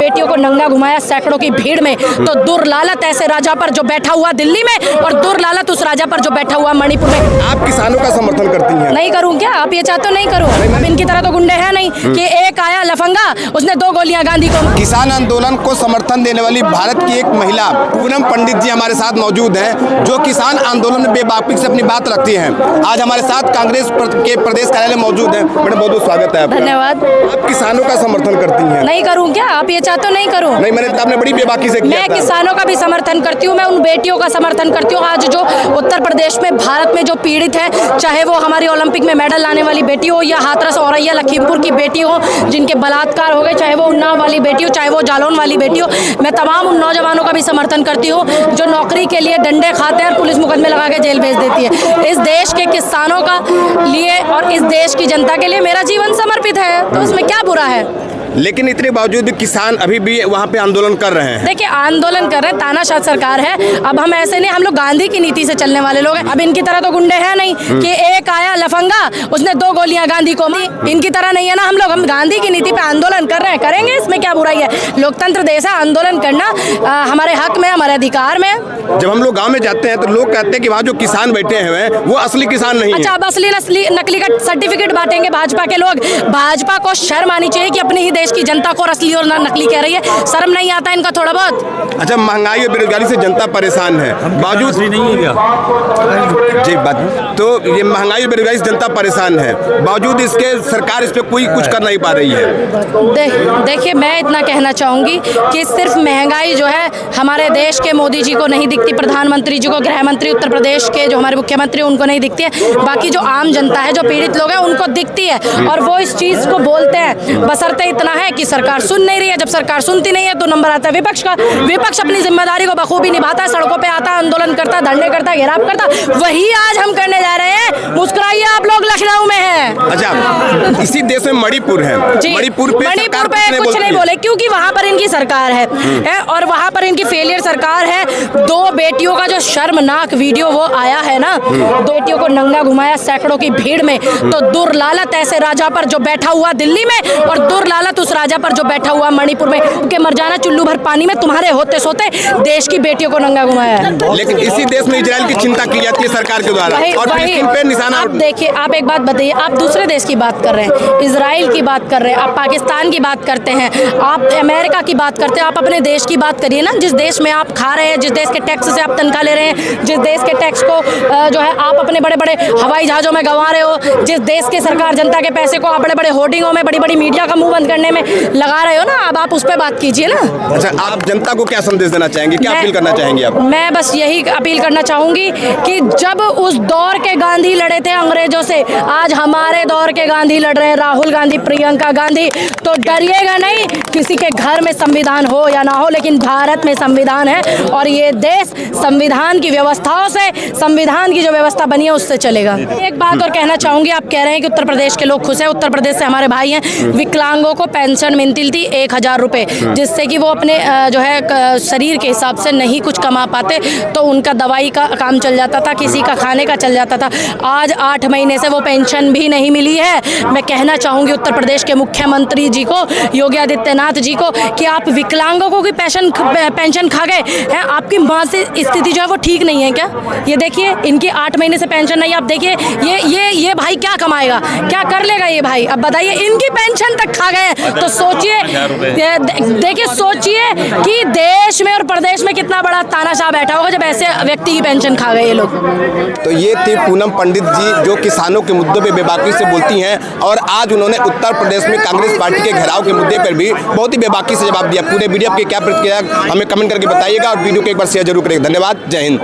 बेटियों को नंगा घुमाया सैकड़ों की भीड़ में। तो दुर्लालत ऐसे राजा पर जो बैठा हुआ दिल्ली में, और दुर्लालत उस राजा पर जो बैठा हुआ मणिपुर में। आप किसानों का समर्थन करती हैं? नहीं करूं क्या? आप ये चाहते हो नहीं करूं? अब इनकी तरह तो गुंडे हैं नहीं कि एक आया लफंगा, उसने 2 गोलियां गांधी को। किसान आंदोलन को समर्थन देने वाली भारत की एक महिला पूनम पंडित जी हमारे साथ मौजूद हैं, जो किसान आंदोलन में बेबाकी से अपनी बात रखती हैं। आज हमारे साथ कांग्रेस के प्रदेश कार्यालय मौजूद है। मैडम बहुत बहुत स्वागत है आपका। धन्यवाद। आप किसानों का समर्थन करती हैं? नहीं करूं क्या? आप ये चाहते हो नहीं करूं? नहीं, मैंने आपने बड़ी बेबाकी से किया मैं था। किसानों का भी समर्थन करती हूँ, मैं उन बेटियों का समर्थन करती हूँ। आज जो उत्तर प्रदेश में, भारत में जो पीड़ित है, चाहे वो हमारी ओलंपिक में मेडल लाने वाली बेटी हो, या हाथरस औरैया लखीमपुर की बेटी हो जिनके बलात्कार हो गए, चाहे वो उन्नाव वाली बेटी हो, चाहे वो जालौन वाली बेटी हो, मैं तमाम उन नौजवानों का भी समर्थन करती हूँ जो नौकरी के लिए डंडे खाते हैं और पुलिस मुकदमे लगा के जेल भेज देती है। इस देश के किसानों का लिए और इस देश की जनता के लिए मेरा जीवन समर्पित है, तो उसमें क्या बुरा है? लेकिन इतने बावजूद भी किसान अभी भी वहाँ पे आंदोलन कर रहे हैं। देखिए, आंदोलन कर रहे हैं, तानाशाह सरकार है। अब हम ऐसे नहीं, हम लोग गांधी की नीति से चलने वाले लोग हैं। अब इनकी तरह तो गुंडे हैं नहीं कि एक आया लफंगा, उसने 2 गोलियां गांधी को मारी। इनकी तरह नहीं है ना हम लोग। हम गांधी की नीति पे आंदोलन कर रहे हैं, करेंगे, इसमें क्या बुराई है? लोकतंत्र देश है, आंदोलन करना हमारे हक में, हमारे अधिकार में। जब हम लोग गाँव में जाते हैं तो लोग कहते हैं कि वहाँ जो किसान बैठे हुए हैं वो असली किसान नहीं है। अच्छा, अब असली नकली का सर्टिफिकेट बांटेंगे भाजपा के लोग? भाजपा को शर्म आनी चाहिए कि अपनी ही देश की जनता को असली और नकली कह रही है। शर्म नहीं आता इनका थोड़ा बहुत? अच्छा, महंगाई और बेरोजगारी से जनता परेशान है, बावजूद नहीं है क्या? जी बात, तो ये महंगाई और बेरोजगारी से जनता परेशान है, बावजूद इसके सरकार इस पे कोई कुछ कर नहीं पा रही है। देखिए, मैं इतना कहना चाहूँगी कि सिर्फ महंगाई जो है हमारे देश के मोदी जी को नहीं दिखती, प्रधानमंत्री जी को, गृह मंत्री उत्तर प्रदेश के जो हमारे मुख्यमंत्री उनको नहीं दिखती है, बाकी जो आम जनता है, जो पीड़ित लोग हैं, उनको दिखती है और वो इस चीज़ को बोलते हैं। बशर्ते इतना है कि सरकार सुन नहीं रही है। जब सरकार सुनती नहीं है तो नंबर आता है विपक्ष का। विपक्ष अपनी जिम्मेदारी को बखूबी निभाता है, सड़कों पे आता है, आंदोलन करता है, धरने करता है, घेराव करता है। वही आज हम करने जा रहे हैं। मुस्कुराइए, आप लोग लखनऊ में हैं। अच्छा, इसी देश में मणिपुर है। मणिपुर पे कुछ नहीं बोले क्योंकि वहाँ पर इनकी सरकार है और वहाँ पर इनकी फेलियर सरकार है। 2 बेटियों का जो शर्मनाक वीडियो वो आया है ना, 2 बेटियों को नंगा घुमाया सैकड़ों की भीड़ में। तो दुर्लालत ऐसे राजा पर जो बैठा हुआ दिल्ली में, और दुर्लालत उस राजा पर जो बैठा हुआ मणिपुर में, के मर जाना चुल्लू भर पानी में। तुम्हारे होते सोते देश की बेटियों को नंगा घुमाया है। लेकिन इसी देश में इजराइल की चिंता की जाती है सरकार के द्वारा, और फिलिस्तीन पे निशाना। आप देखिए, आप एक बात बताइए, आप दूसरे देश की बात कर रहे हैं, इजराइल की बात कर रहे हैं, आप पाकिस्तान की बात करते हैं, आप अमेरिका की बात करते हैं, आप अपने देश की बात करिए ना। जिस देश में आप खा रहे हैं, जिस देश के टैक्स से आप तनख्वाह ले रहे हैं, जिस देश के टैक्स को जो है आप अपने बड़े बड़े हवाई जहाजों में गंवा रहे हो, जिस देश की सरकार जनता के पैसे को आप बड़े बड़े होर्डिंगों में, बड़ी बड़ी मीडिया का मुंह बंद करने में लगा रहे हो ना, अब आप उस पर बात कीजिए ना। अच्छा, आप जनता को क्या संदेश देना चाहेंगे, क्या अपील करना चाहेंगे आप? मैं बस यही अपील करना चाहूंगी कि जब उस दौर के गांधी लड़े थे अंग्रेजों से, आज हमारे दौर के गांधी लड़ रहे हैं, राहुल गांधी, प्रियंका गांधी, तो डरिएगा नहीं। किसी के घर में संविधान हो या ना हो, लेकिन भारत में संविधान है और ये देश संविधान की व्यवस्थाओं से, संविधान की जो व्यवस्था बनी है उससे चलेगा। एक बात और कहना चाहूंगी, आप कह रहे हैं कि उत्तर प्रदेश के लोग खुश हैं। उत्तर प्रदेश से हमारे भाई हैं, विकलांगों को पेंशन मिलती थी 1000 रुपये, जिससे कि वो अपने जो है शरीर के हिसाब से नहीं कुछ कमा पाते, तो उनका दवाई का काम चल जाता था, किसी का खाने का चल जाता था। आज 8 महीने से वो पेंशन भी नहीं मिली है। मैं कहना चाहूँगी उत्तर प्रदेश के मुख्यमंत्री जी को, योगी आदित्यनाथ जी को, कि आप विकलांगों को भी पेंशन खा गए हैं। आपकी मानसिक स्थिति जो है वो ठीक नहीं है क्या? ये देखिए, इनकी 8 महीने से पेंशन नहीं। आप देखिए, ये भाई क्या कमाएगा, क्या कर लेगा ये भाई? अब बताइए, इनकी पेंशन तक खा गए। तो सोचिए, देखिए, सोचिए कि देश में और प्रदेश में कितना बड़ा तानाशाह बैठा होगा जब ऐसे व्यक्ति की पेंशन खा गए ये लोग। तो ये थी पूनम पंडित जी, जो किसानों के मुद्दों पे बेबाकी से बोलती हैं, और आज उन्होंने उत्तर प्रदेश में कांग्रेस पार्टी के घेराव के मुद्दे पर भी बहुत ही बेबाकी से जवाब दिया। पूरे वीडियो की क्या प्रतिक्रिया हमें कमेंट करके बताइएगा, और वीडियो को एक बार शेयर जरूर करिएगा। धन्यवाद, जय हिंद।